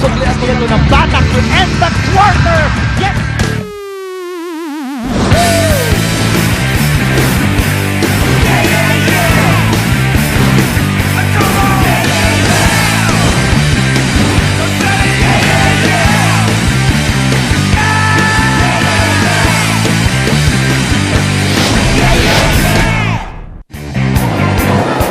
Suklian po ito ng batak to end the quarter. Yes!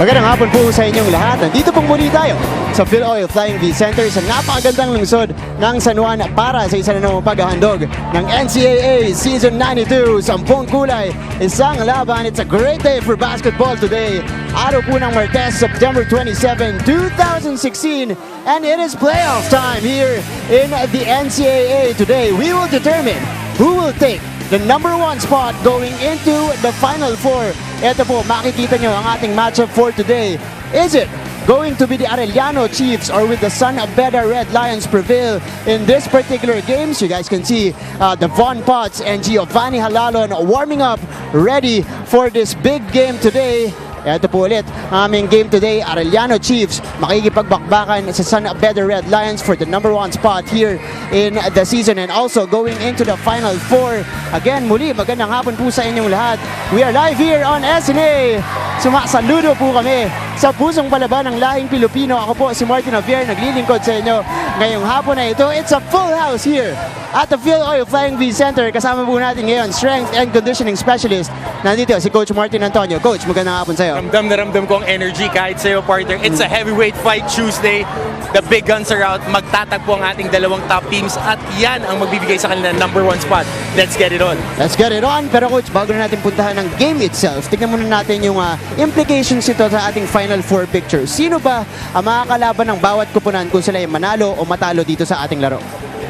Magandang hapon po sa inyong lahat. Nandito pong muli tayo sa Phil Flying V Center sa napakagandang lungsod ng San Juan para sa isa na namang paghahandog ng NCAA Season 92. 10 kulay, isang laban. It's a great day for basketball today. Araw po ng Martes, September 27, 2016. And it is playoff time here in the NCAA today. We will determine who will take the number 1 spot going into the Final Four. Ito po, makikita nyo ang ating matchup for today. Is it going to be the Arellano Chiefs or will the San Beda Red Lions prevail in this particular game? So you guys can see Devon Potts and Giovanni Halalon warming up, ready for this big game today. Ito po ulit, aming game today, Arellano Chiefs makikipagbakbakan sa San Beda Red Lions for the number 1 spot here in the season and also going into the Final Four. Again, muli, magandang hapon po sa inyong lahat. We are live here on SNA. Sumasaludo po kami sa pusong palaban ng lahing Pilipino. Ako po si Martin Javier, naglilingkod sa inyo ngayong hapon na ito. It's a full house here at the Phil Flying V Center. Kasama po natin ngayon, Strength and Conditioning Specialist. Nandito si Coach Martin Antonio. Coach, magandang hapon sa iyo. Ramdam na ramdam ko ang energy kahit sa'yo, partner. It's a heavyweight fight Tuesday. The big guns are out. Magtatagpo ang ating dalawang top teams at yan ang magbibigay sa kanila number 1 spot. Let's get it on. Let's get it on. Pero coach, bago na natin puntahan ng game itself, tignan muna natin yung implications ito sa ating Final Four picture. Sino ba ang makakalaban ng bawat kupunan kung sila ay manalo o matalo dito sa ating laro?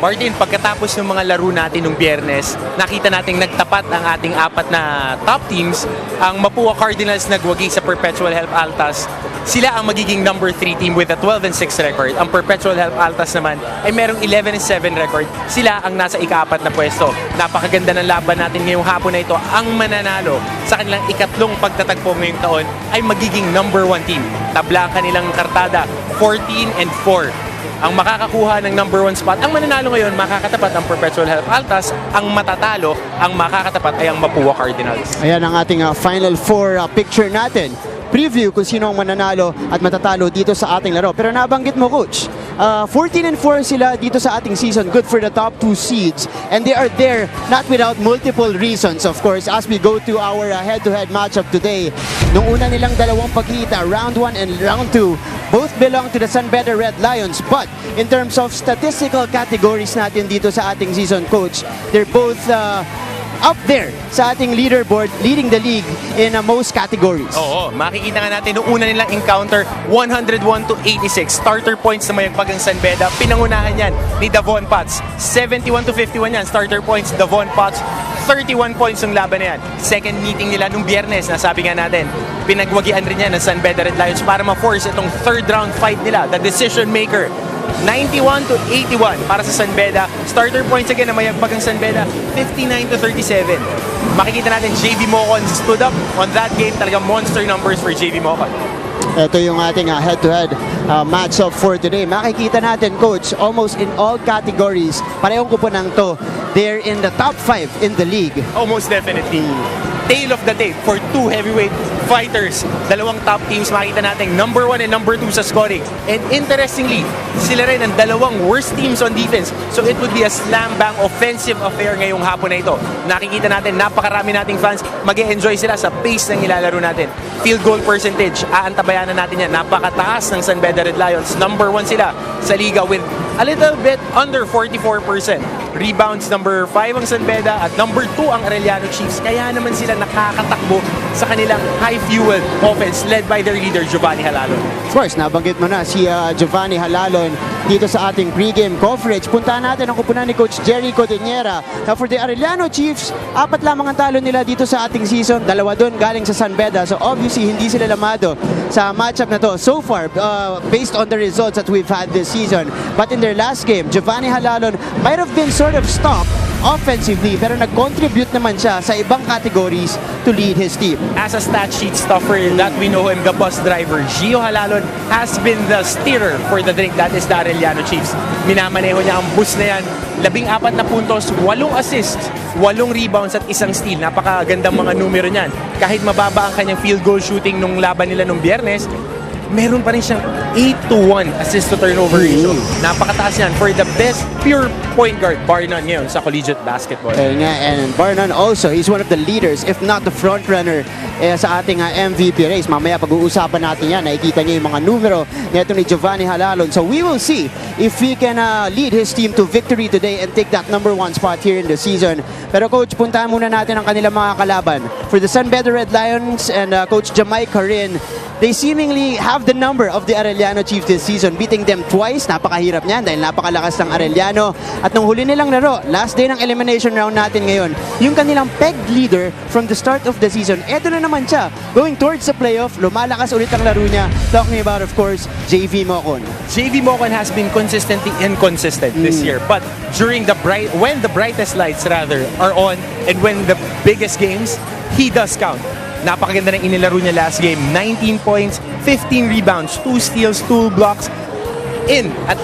Martin, pagkatapos ng mga laro natin nung Biyernes, nakita nating nagtapat ang ating 4 na top teams. Ang Mapua Cardinals nagwagi sa Perpetual Help Altas. Sila ang magiging number 3 team with a 12-6 record. Ang Perpetual Help Altas naman ay merong 11-7 record. Sila ang nasa ika-4 na pwesto. Napakaganda ng laban natin ngayong hapon na ito. Ang mananalo sa kanilang ikatlong pagtatagpo ngayong taon ay magiging number 1 team. Tabla ang kanilang kartada, 14-4. Ang makakakuha ng number 1 spot, ang mananalo ngayon, makakatapat ang Perpetual Help Altas. Ang matatalo, ang makakatapat ay ang Mapua Cardinals. Ayan ang ating Final Four picture natin. Preview kung sino ang mananalo at matatalo dito sa ating laro. Pero nabanggit mo, Coach, 14-4 sila dito sa ating season. Good for the top 2 seeds. And they are there not without multiple reasons, of course, as we go to our head-to-head matchup today. Nung una nilang dalawang pagkita, round 1 and round 2, both belong to the San Beda Red Lions. But in terms of statistical categories natin dito sa ating season, Coach, they're both up there sa ating leaderboard, leading the league in most categories. Oo, makikita nga natin noong una nilang encounter, 101-86. Starter points na mayagpag ang San Beda. Pinangunahan yan ni Devon Potts. 71-51 yan. Starter points, Devon Potts. 31 points yung laban na yan. Second meeting nila nung Biyernes, nasabi nga natin, pinagwagian rin yan ng San Beda Red Lions para ma-force itong third round fight nila, the decision maker. 91-81 para sa San Beda. Starter points again na mayagpag ang San Beda, 59-37. Makikita natin JV Mocon stood up on that game. Talagang monster numbers for JV Mocon. Ito yung ating head-to-head matchup for today. Makikita natin, Coach, almost in all categories, parehong kupunang to, they're in the top 5 in the league. Almost definitely. Tail of the tape for 2 heavyweight fighters. Dalawang top teams, makita natin number 1 and number 2 sa scoring. And interestingly, sila rin ang dalawang worst teams on defense. So it would be a slam-bang offensive affair ngayong hapon na ito. Nakikita natin, napakarami nating fans, mag-e-enjoy sila sa pace ng ilalaro natin. Field goal percentage, aantabayanan natin yan. Napakataas ng San Beda Red Lions. Number 1 sila sa liga with a little bit under 44%. Rebounds, number 5 ang San Beda at number 2 ang Arellano Chiefs. Kaya naman sila nakakatakbo sa kanilang high-fueled offense led by their leader, Giovanni Halalon. Of course, nabanggit mo na si Giovanni Halalon dito sa ating pregame coverage. Puntahan natin ang kupunan ni Coach Jerry Codinera. Now for the Arellano Chiefs, 4 lamang ang talo nila dito sa ating season. 2 doon galing sa San Beda. So obviously, hindi sila lamado sa matchup na to so far based on the results that we've had this season. But in their last game, Giovanni Halalon might have been sort of stopped offensively, pero nag-contribute naman siya sa ibang categories to lead his team. As a stat sheet stuffer that we know him, the bus driver, Gio Halalon has been the steerer for the drink. That is the Arellano Chiefs. Minamaneho niya ang bus na yan. 14 na puntos, 8 assists, 8 rebounds at 1 steal. Napakagandang mga numero niyan. Kahit mababa ang kanyang field goal shooting nung laban nila nung Biyernes, meron pa rin siyang 8-to-1 assist to turnover ratio. Napakataas yan for the best pure point guard, bar none ngayon sa collegiate basketball. And bar none also, he's one of the leaders, if not the front runner sa ating MVP race. Mamaya pag-uusapan natin yan, nakikita niyo yung mga numero nito ni Giovanni Halalon. So we will see if he can lead his team to victory today and take that #1 spot here in the season. Pero coach, puntahan muna natin ang kanilang mga kalaban. For the San Beda Red Lions and Coach Jamaica Rin, they seemingly have the number of the Arellano Chiefs this season, beating them twice. Napakahirap niyan dahil napakalakas ng Arellano. At nung huli nilang laro, last day ng elimination round natin ngayon, yung kanilang pegged leader from the start of the season, eto na naman siya, going towards the playoff, lumalakas ulit ang laro niya. Talking about, of course, JV Mocon. JV Mocon has been consistently inconsistent this year, but during when the brightest lights rather are on and when the biggest games, he does count. Napakaganda ng inilaro niya last game. 19 points, 15 rebounds, 2 steals, 2 blocks in at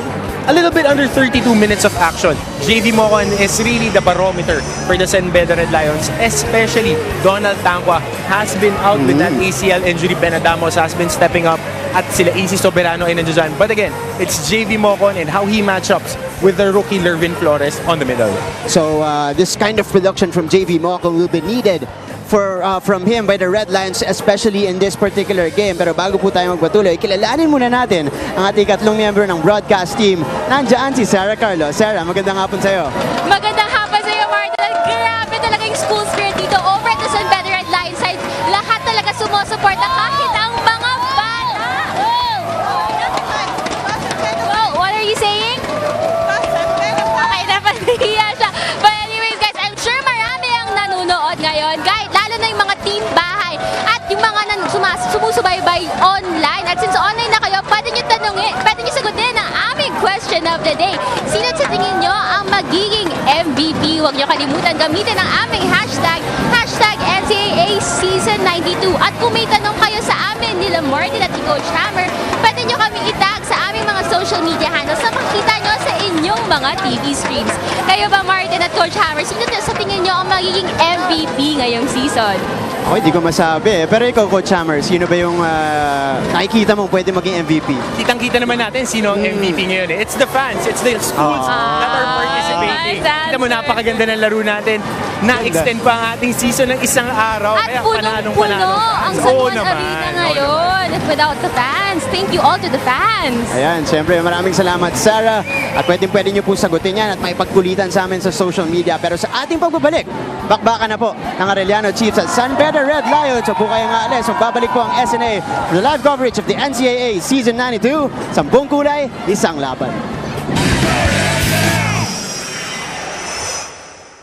a little bit under 32 minutes of action. JV Mocon is really the barometer for the San Beda Red Lions, especially Donald Tangwa has been out with that ACL injury. Ben Adamos has been stepping up at sila AC Soberano ay nandiyan. But again, it's JV Mocon and how he matchups with the rookie Lervin Flores on the middle. So this kind of production from JV Mocon will be needed from him by the Red Lions, especially in this particular game. Pero bago po tayo magpatuloy, kilalanin muna natin ang ating katlong member ng broadcast team. Nandiyan si Sarah Carlo. Sarah, magandang hapon sa'yo. Magandang hapon sa iyo, Martin. Grabe talaga yung school spirit dito over at the San Beda Red Lions side. Lahat talaga sumusuporta kahit ang mga bata. Oh, what are you saying? Okay, napahiya siya. But anyways, guys, I'm sure marami ang nanonood ngayon. Guys, lalo na yung mga team bahay at yung mga sumusubaybay online. At since online na kayo, pwede nyo sagutin ang aming question of the day. Sino sa tingin nyo ang magiging MVP? Huwag nyo kalimutan gamitin ang aming hashtag NCAA Season 92. At kung may tanong kayo sa amin nila Martin at Coach Hammer, pwede nyo kami itag sa aming mga social media handles na makita nyo sa inyong mga TV screens. Kayo ba, Martin at Coach Hammer, sino sa tingin nyo ang magiging MVP ngayong season? Okay, di ko masabi. Pero ikaw, Coach Hammer, sino ba yung nakikita mong pwede maging MVP? Kitang-kita naman natin sino ang MVP ngayon eh. It's the fans, it's the schools that are participating. Kita mo, napakaganda ng laro natin. Na-extend pa ang ating season ng isang araw. At punong-puno ang San Juan Arena ngayon. Without the fans. Thank you all to the fans. Ayan, siyempre maraming salamat, Sarah. At pwede nyo po sagutin yan at may pagkulitan sa amin sa social media. Pero sa ating pagbabalik, bakbakan na po ng Arellano Chiefs at San Beda Red Lions. So po kayong aalis, magbabalik po ang SNA for the live coverage of the NCAA Season 92. 10 kulay, isang laban.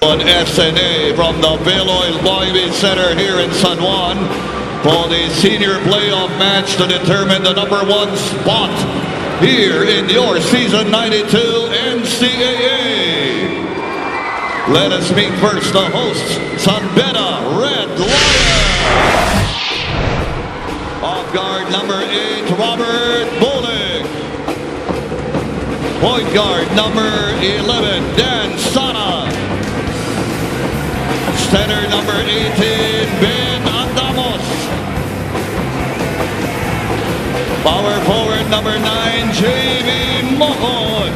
On SNA from the Bailoy Loybe Center here in San Juan for the senior playoff match to determine the #1 spot here in your Season 92 NCAA. Let us meet first the hosts, San Beda Red Lions. Off guard number 8, Robert Bowling. Point guard number 11, Dan Sana. Center number 18, Ben Andamos. Power forward number 9, JV Mocon.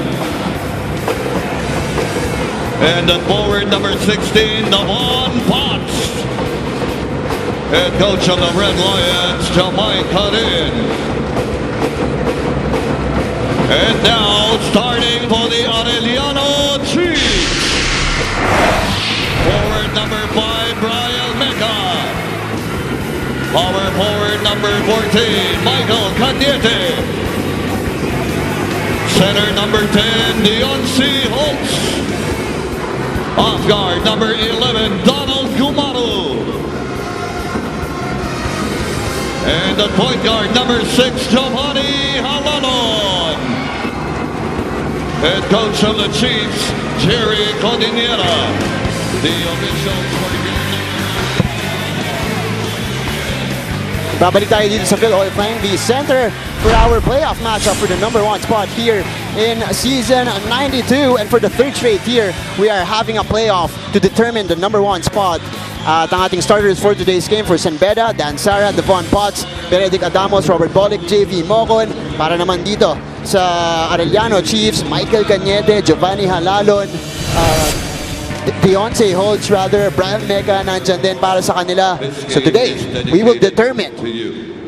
And at forward number 16, Davon Potts. Head coach of the Red Lions, Jamaica Rin. And now starting for the Arellano Chiefs. Forward number 5, Brian Mecca. Power forward number 14, Michael Candiete. Center number 10, Deonce Holtz. Off guard number 11, Donald Gumaru. And at point guard number 6, Giovanni Halalon. head coach of the Chiefs, Jerry Cordillera. The officials for Babalik tayo dito sa Phil Oil Flying V Center for our playoff matchup for the number 1 spot here in season 92. And for the 3rd straight year, we are having a playoff to determine the number 1 spot. At ang ating starters for today's game for San Beda, Dan Sara, Devon Potts, Benedict Adamos, Robert Bolick, JV Mocon. Para naman dito sa Arellano Chiefs, Michael Cañete, Giovanni Halalon, Deontay Holtz rather, Brian Mecca nandyan din para sa kanila. So today, we will determine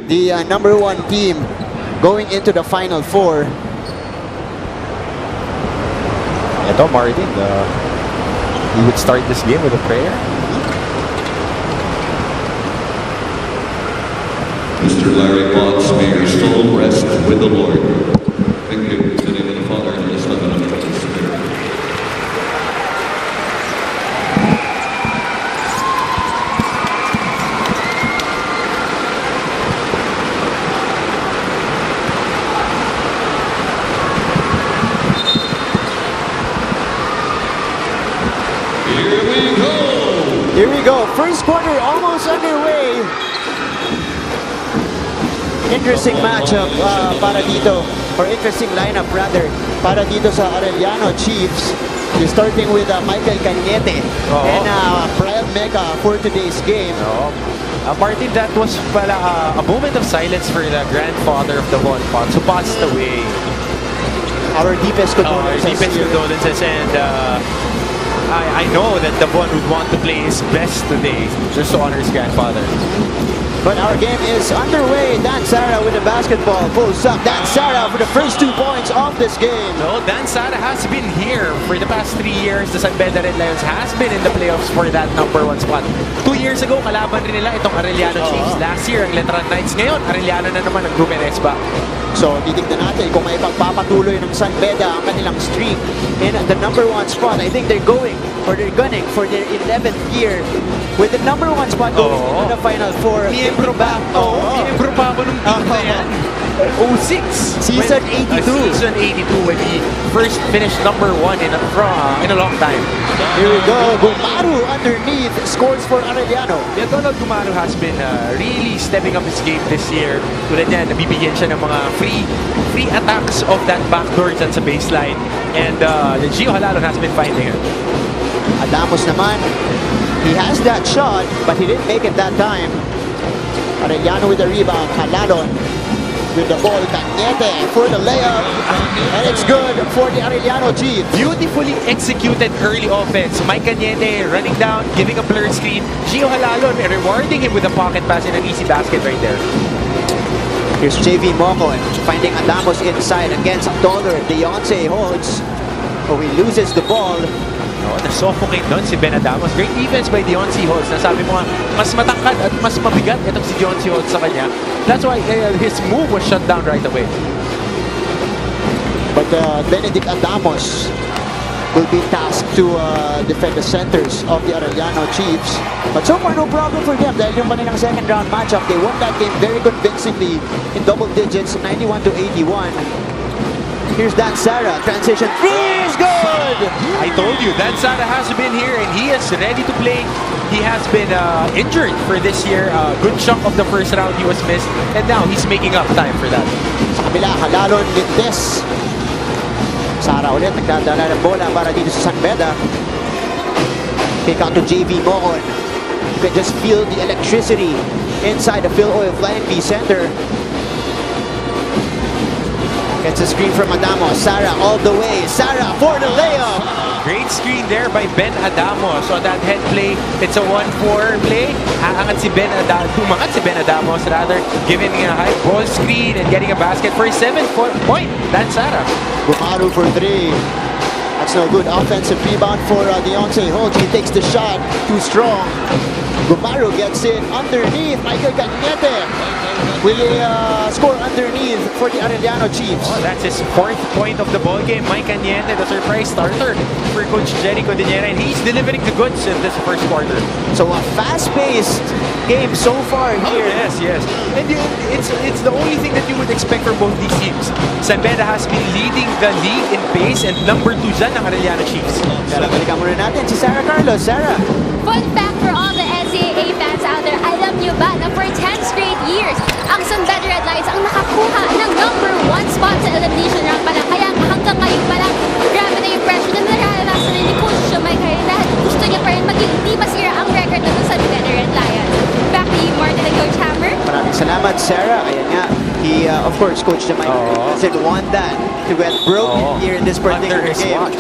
the number 1 team going into the Final Four. Ito, Martin, he would start this game with a prayer. Mr. Larry Potts, may your soul rest with the Lord. Thank you. In the name of the Father, and of the Son, and of the Holy Spirit. Here we go. Here we go. First quarter almost underway. Interesting matchup para dito, or interesting lineup rather, para dito sa Arellano Chiefs. You're starting with Michael Cañete and Brian Mecca for today's game. Martin, that was pala a moment of silence for the grandfather of the Devon Potts who passed away. Our deepest condolences. And I know that Devon would want to play his best today just to honor his grandfather. But our game is underway. Dan Sara with the basketball. Pulls up. Dan Sara for the first 2 points of this game. No, Dan Sara has been here for the past 3 years. The San Beda Red Lions has been in the playoffs for that number 1 spot. 2 years ago, kalaban rin nila itong Arellano Chiefs. Last year, ang Letran Knights. Ngayon, Arellano na naman ang Grumenex back. So, titignan natin kung may pagpapatuloy ng San Beda ang kanilang streak in the number 1 spot. I think they're gunning for their 11th year with the number 1 spot going into the Final Four. Miyembro pa ako nung team na yan. 06. Season 82. Season 82 when he first finished number 1 in a long time. Here we go. Gumaru underneath scores for Arellano. Donald Gumaru has been really stepping up his game this year. Tulad niyan, nabibigyan siya ng mga free attacks of that backdoor dyan sa baseline. And Gio Halalon has been finding it. Adamos naman, he has that shot, but he didn't make it that time. Arellano with the rebound. Halalon with the ball. Cañete for the layup. And it's good for the Arellano Chiefs. Beautifully executed early offense. Mike Cañete running down, giving a blurred screen. Gio Halalon rewarding him with a pocket pass and an easy basket right there. Here's JV Mocon finding Adamos inside against taller Deontay Holtz. Oh, he loses the ball. Na-suffocate doon si Ben Adamos. Great defense by Deontay Holtz. Nasabi mo nga, mas matangkad at mas mabigat itong si Deontay Holtz sa kanya. That's why his move was shut down right away. But Benedict Adamos will be tasked to defend the centers of the Arellano Chiefs. But so far, no problem for them dahil yung kanilang second round matchup, they won that game very convincingly in double digits, 91-81. Here's Dan Sara, transition three is good! I told you, Dan Sara has been here and he is ready to play. He has been injured for this year. Good chunk of the first round he was missed and now he's making up time for that. Sa kabila, Halalon, Lindes. Sara ulit, nagdadala ng bola para dito sa San Beda. Kick out to JV Mocon. You can just feel the electricity inside the Phil Oil Flying V Center. Gets a screen from Adamos. Sara all the way. Sara for the layup. Great screen there by Ben Adamos. On that head play, it's a 1-4 play. Aangat si Ben Adamos, tumangat si Ben Adamos rather, giving a high ball screen and getting a basket for a 7-point. That's Sara. Gumaru for three. That's no good. Offensive rebound for Deontay Holtz. He takes the shot. Too strong. Gumaru gets in underneath. Michael Cañete. with a score underneath for the Arellano Chiefs. Oh, that's his 4th point of the ball game. Mike Cañete, the surprise starter for Coach Jerry Codinera, and he's delivering the goods in this first quarter. So a fast-paced game so far here. Yes. And it's the only thing that you would expect from both these teams. San Beda has been leading the league in pace, and number 2 dyan ang Arellano Chiefs. Kaya balikan muna natin si Sarah Carlos. Sarah. Fun fact for all the NCAA fans out there, alam nyo ba na for 10 straight years, ang San Beda Red Lions ang nakakuha ng number 1 spot sa elimination round pa lang. Kaya hanggang ngayon pa lang, grabe na yung pressure na nararanasan ni Coach Jamaica dahil gusto niya pa rin maging di masira ang record ng San Beda Red Lions. Back to you, Martin and Coach Hammer. Maraming salamat, Sarah. Ayan nga. He, of course, Coach Jamaica hasn't won that to get broken here in this particular Under his game. watch.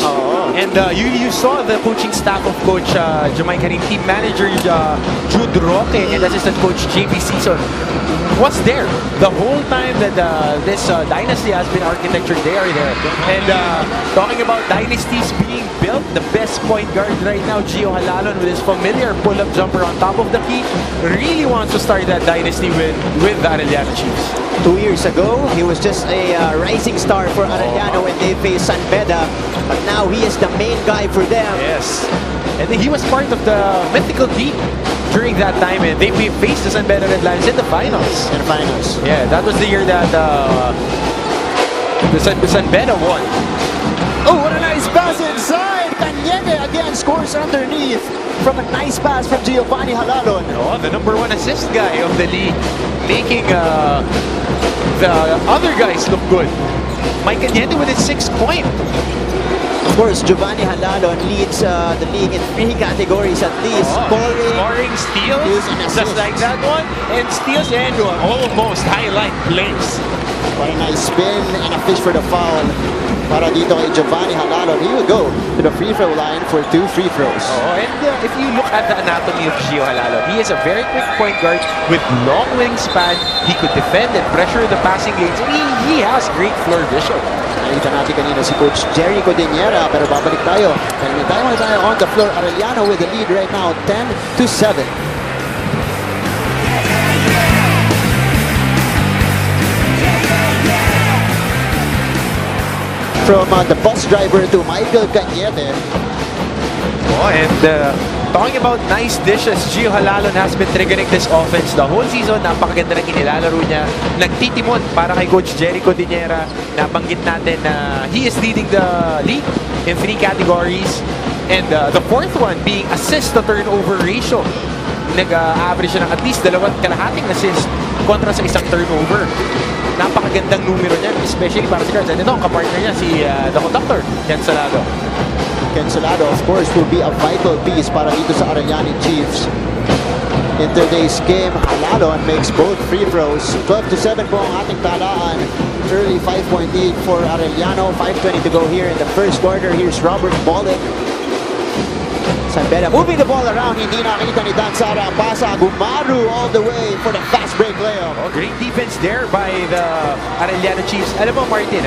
And you saw the coaching staff of Coach Jamaica Rin, team manager Jude Roque and assistant coach JP Season was there the whole time that this dynasty has been architectured. They are there. And talking about dynasties being built, the best point guard right now, Gio Halalon, with his familiar pull-up jumper on top of the key, really wants to start that dynasty with the Arellano Chiefs. 2 years ago, he was just a rising star for Arellano when they faced San Beda, but now he is the main guy for them. Yes. And he was part of the mythical team during that time, and we faced the San Beda Red Lions in the finals. In the finals. Yeah, that was the year that the San Beda won. Oh, what a nice pass inside! Cañete again scores underneath from a nice pass from Giovanni Halalon. Oh, the number 1 assist guy of the league, making the other guys look good. Mike Cañete with his 6th point. Of course, Giovanni Halalon leads the league in 3 categories at least. Scoring, steals, and just assists. like that one, and steals and almost highlight plays. What a nice spin and a fish for the foul. Para dito kay Giovanni Halalon, he will go to the free throw line for 2 free throws. And if you look at the anatomy of Gio Halalon, he is a very quick point guard with long wingspan. He could defend and pressure the passing lanes. He has great floor vision. Nakita natin kanina si Coach Jerry Codinera, pero babalik tayo. And tayo on the floor. Arellano with the lead right now, 10-7. From the bus driver to Michael Cañete. And talking about nice dishes, Gio Halalon has been triggering this offense the whole season. Napakaganda ng inilalaro niya. Nagtitimon para kay Coach Jerry Codinera. Nabanggit natin na he is leading the league in 3 categories. And the 4th one being assist to turnover ratio. Nag-average siya ng at least 2.5 assist kontra sa isang turnover. Napakagandang numero niya, especially para sa guards. And ito, ang kapartner niya, si the conductor, Ken Salado. Ken Salado, of course, will be a vital piece para dito sa Arellano Chiefs. In today's game, Halalon makes both free throws. 12-7 po ang ating talaan. Early 5-point lead for Arellano. 5:20 to go here in the first quarter. Here's Robert Bollick. San Beda moving the ball around. Hindi nakita ni Dan Sara ang pasa. Gumaru all the way for the fast break layup. Oh, great defense there by the Arellano Chiefs. Alam mo, Martin,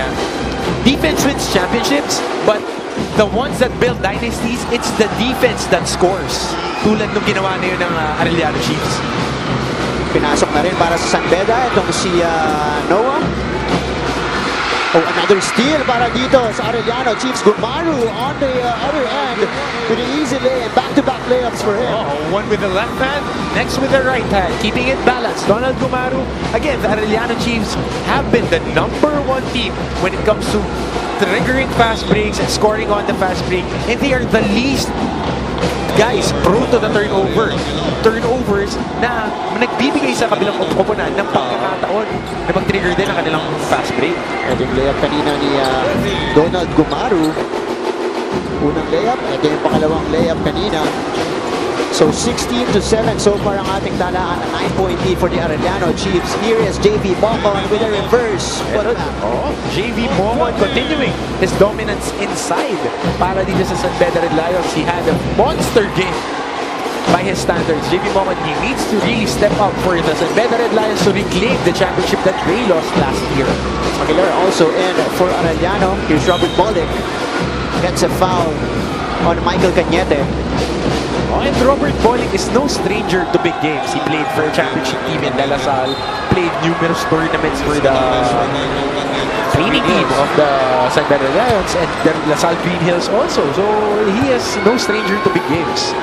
defense wins championships, but the ones that build dynasties, it's the defense that scores. Tulad nung ginawa na yun ng Arellano Chiefs. Pinasok na rin para sa San Beda. Itong si Noah. Oh, another steal para dito sa Arellano Chiefs. Gumaru on the other end with the easy lay and back-to-back layups for him. One with the left hand, next with the right hand, keeping it balanced. Donald Gumaru. Again, the Arellano Chiefs have been the number 1 team when it comes to triggering fast breaks and scoring on the fast break. And they are the least guys prone to the turnovers na nagbibigay sa kabilang koponan ng pagkakataon na mag-trigger din ang kanilang fast break. Ito yung layup kanina ni Donald Gumaru. Unang layup, ito yung pangalawang layup kanina. So 16-7 so far ang ating talaan, a 9-point lead for the Arellano Chiefs. Here is JV Momon with a reverse. JV Momon continuing his dominance inside para dito sa San Beda Red Lions. He had a monster game by his standards. JV Momon, he needs to really step up for the San Beda Red Lions to reclaim the championship that they lost last year. Aguilar also in for Arellano. Here's Robert Bollick. Gets a foul on Michael Cañete. Oh, and Robert Bolick is no stranger to big games. He played for a championship team in De La Salle, played numerous tournaments for the training team of the San Beda Lions and the La Salle Green Hills also. So he is no stranger to big games.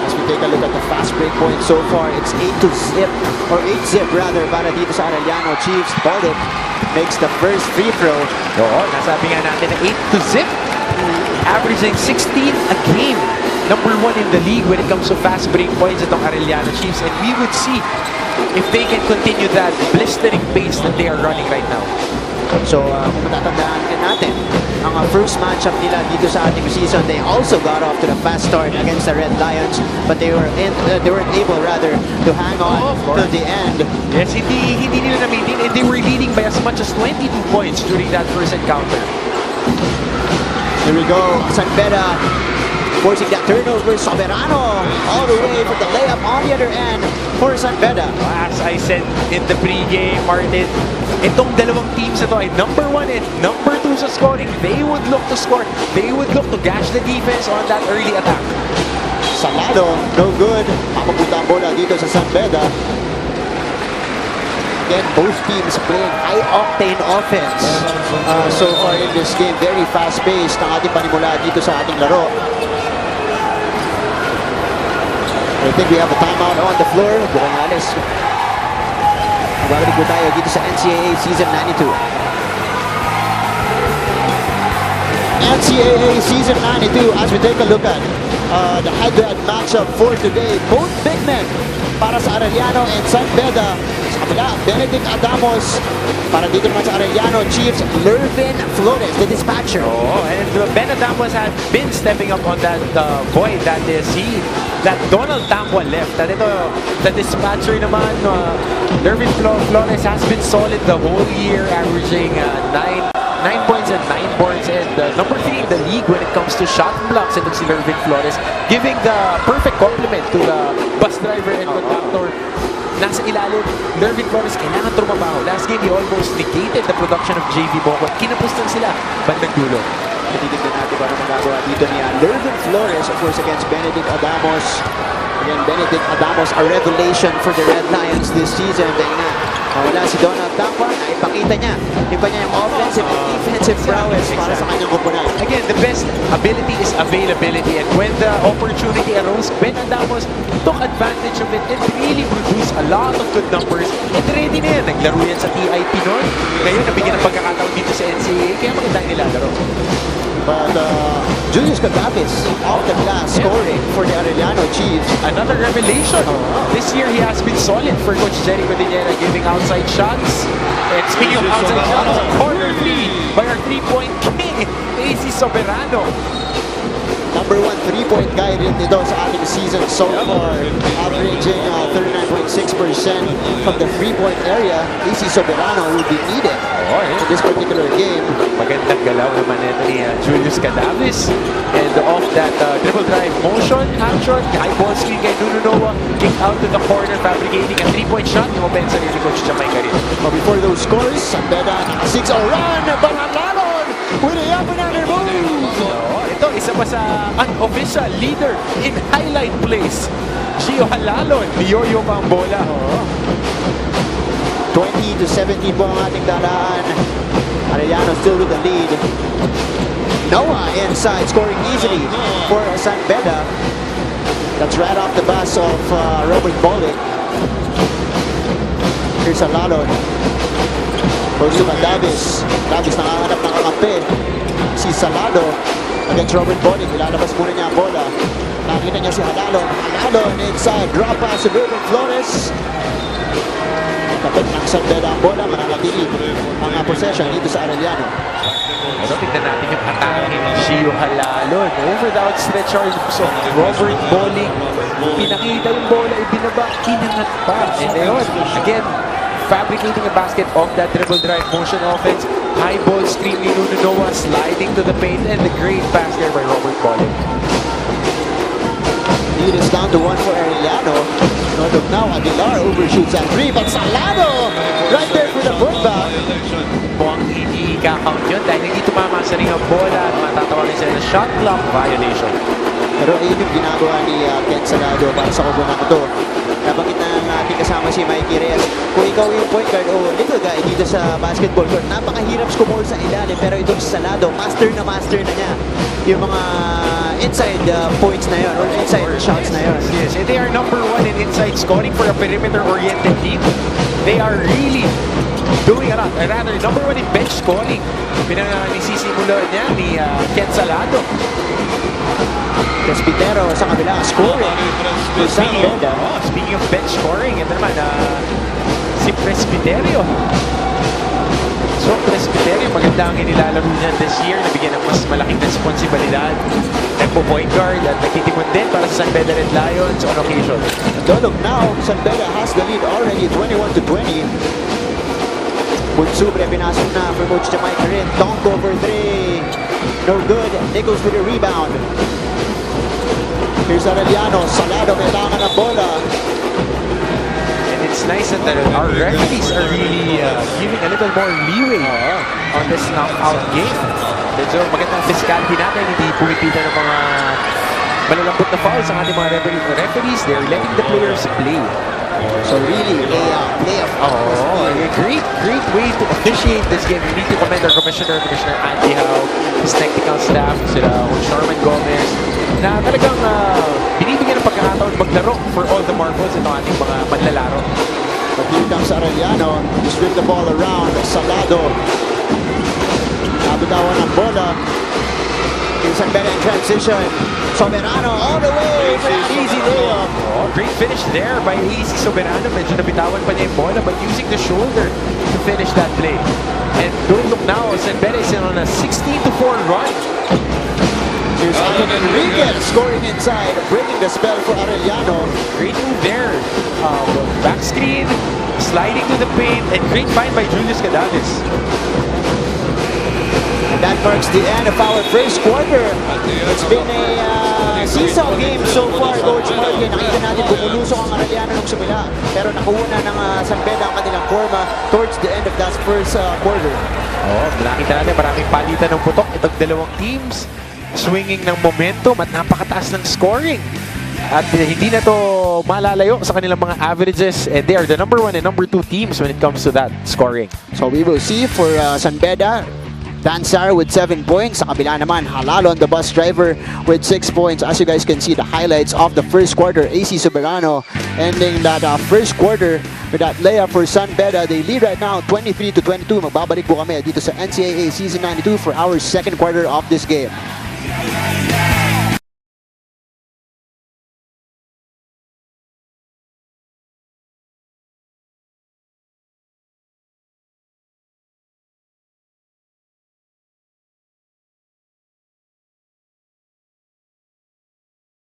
As we take a look at the fast break point so far, it's 8-0 or 8-0 rather para dito sa Arellano Chiefs. Bolick makes the first free throw. Oo, nasabi nga natin na 8-0, averaging 16 a game. Number 1 in the league when it comes to fast break points itong Arellano Chiefs, and we would see if they can continue that blistering pace that they are running right now. So kung matatandaan din natin, ang first matchup nila dito sa ating season, they also got off to the fast start against the Red Lions, but they weren't able rather to hang on to the end. Yes, hindi nila na-maintain, and they were leading by as much as 22 points during that first encounter. Here we go, San Beda forcing that turnover. Soberano all the way for the layup on the other end for San Beda. As I said in the pregame, Martin, itong dalawang teams na to ay number 1 and number 2 sa scoring. They would look to score. They would look to gash the defense on that early attack. Salado, no good. Mapapunta ang bola dito sa San Beda. Again, both teams playing high-octane offense so far in this game. Very fast-paced ang ating panimula dito sa ating laro. I think we have a timeout on the floor. Burangales. Babalik po tayo dito sa NCAA Season 92. NCAA Season 92 as we take a look at the head-to-head matchup for today. Both big men para sa Arellano and San Beda. Sa kabila, Benedict Adamos. Para dito naman sa Arellano Chiefs, Lervin Flores, the dispatcher. Oh, and Ben Adamos has been stepping up on that void that Donald Tambua left. At ito, the dispatcher naman, Lervin Flores has been solid the whole year, averaging 9 points and 9 boards, and number 3 in the league when it comes to shot blocks. Itong si Lervin Flores, giving the perfect compliment to the bus driver and conductor. Nasa ilalim, Lervin Flores kailangan trumabaho. Last game, he almost negated the production of JV Bongkot. Kinapustan sila bandang dulo. Titignan natin para magagawa dito niya. Lervin Flores, of course, against Benedict Adamos. Again, Benedict Adamos, a revelation for the Red Lions this season. Dahil nga, wala si Donald Tambua, naipakita niya. Iba niya yung offensive and defensive prowess para sa kanyang kupunan. Again, the best ability is availability, and when the opportunity arose, Ben Adamos took advantage of it and really produced a lot of good numbers. And ready na yan. Naglaro yan sa TIP noon. Ngayon, nabigyan ng pagkakataon dito sa NCAA, kaya magandang nilalaro. But Julius Cadavis off the glass scoring for the Arellano Chiefs. Another revelation. This year, he has been solid for Coach Jerry Cordillera, giving outside shots. And speaking of outside shots, corner 3 by our 3-point king, AC Soberano. Number 1 3-point guy rin nito sa ating season so far. Averaging 39.6% from the 3-point area. AC Soberano will be needed in this particular game. Magandang galaw naman ito ni Julius Cadavis. And off that dribble drive motion, action, high ball screen kay Nununoa, kick out to the corner, fabricating a 3-point shot. Yung opensa ni Coach Jamaica rin. But before those scores, San Beda 6-0 run. Arellano with a up and under move. Ito, isa pa sa unofficial leader in highlight plays. Gio Halalon, niyoyo pa ang bola. 20-17 po ang ating daraan. Arellano still with the lead. Noah inside, scoring easily for San Beda. That's right off the bus of Robert Bolick. Here's Halalon. Goes to Davis. Davis nakahanap ng kakampi. Si Salado against Robert Bolick. Ilalabas muna niya ang bola. Nakita niya si Halalon. Halalon inside. Drop pass to Lervin Flores. Kapit ng San Beda ang bola. Mananatili ang possession dito sa Arellano. Pero tignan natin yung atake ni Gio Halalon. Over the outstretched arms of Robert Bolick. Pinakita yung bola, ibinaba, inangat pa. And ayun, again, fabricating a basket off that dribble drive motion offense. High ball screen ni Nununoa, sliding to the paint, and the great pass there by Robert Bolick. Lead is down to 1 for Arellano. Not of now, Aguilar overshoots at 3, but Salado right there for the putback. Mukhang i-count yun dahil hindi tumama sa ring ang bola at matatawagan sila ng shot clock violation. Pero ayun yung ginagawa ni Ken Salado para sa koponan ito. Nabanggit na ng ating kasama si Mikey Reyes. Kung ikaw yung point guard o little guy dito sa basketball court, napakahirap skumol sa ilalim. Pero itong Salado, master na niya yung mga inside points na yun or inside shots na yun. Yes, and they are number 1 in inside scoring for a perimeter-oriented team. They are really doing a lot. Or rather, number 1 in bench scoring. Pinanisisimula niya ni Ken Salado. Despitero sa kabila, scoring. San Beda. Speaking of bench scoring, ito naman, si Presbiterio. So, Presbiterio, maganda ang inilalaro niya this year. Nabigyan ng mas malaking responsibilidad. Nagpo-point guard at nagtitimon din para sa San Beda Red Lions on occasion. Dolog now, San Beda has the lead already, 21-20. Bunsubre, pinasok na for Coach Jamaica rin. Donk over 3. No good. Nichols with a rebound. Here's Arellano. Salado, may tangan ng bola. And it's nice that our referees are really giving a little more leeway on this knockout game. So magandang physicality natin, hindi pumipita ng mga malalambot na fouls ang ating mga referees. They're letting the players play. So really, playoff. A great way to officiate this game. We need to commend our Commissioner Andy Howe, his technical staff, sila Sharman Gomez, na talagang binibigyan ng pagkakataon maglaro for all the marbles ito ating mga manlalaro. But here comes Arellano, to swing the ball around. Salado. Nabitawan ng bola. Yung San Beda in transition. Soberano all the way for that easy layup. Great finish there by AC Soberano. Medyo nabitawan pa niya yung bola but using the shoulder to finish that play. And don't look now, San Beda is on a 16-4 run. Here's Enriquez scoring inside, breaking the spell for Arellano. Great move there. Back screen, sliding to the paint, and great find by Julius Cadaves. And that marks the end of our first quarter. It's been a seesaw game so far, Coach Marky. Nakita natin bumulusok ang Arellano nung sumila. Pero nakuha ng San Beda ang kanilang forma towards the end of that first quarter. Nakita natin maraming palitan ng putok itong dalawang teams. Swinging ng momentum at napakataas ng scoring. At hindi na to malalayo sa kanilang mga averages, and they are the number 1 and number 2 teams when it comes to that scoring. So we will see for San Beda, Dansar with 7 points. Sa kabila naman, Halalon, the bus driver, with 6 points. As you guys can see, the highlights of the first quarter. AC Soberano ending that first quarter with that layup for San Beda. They lead right now 23-22. Magbabalik po kami dito sa NCAA Season 92 for our second quarter of this game.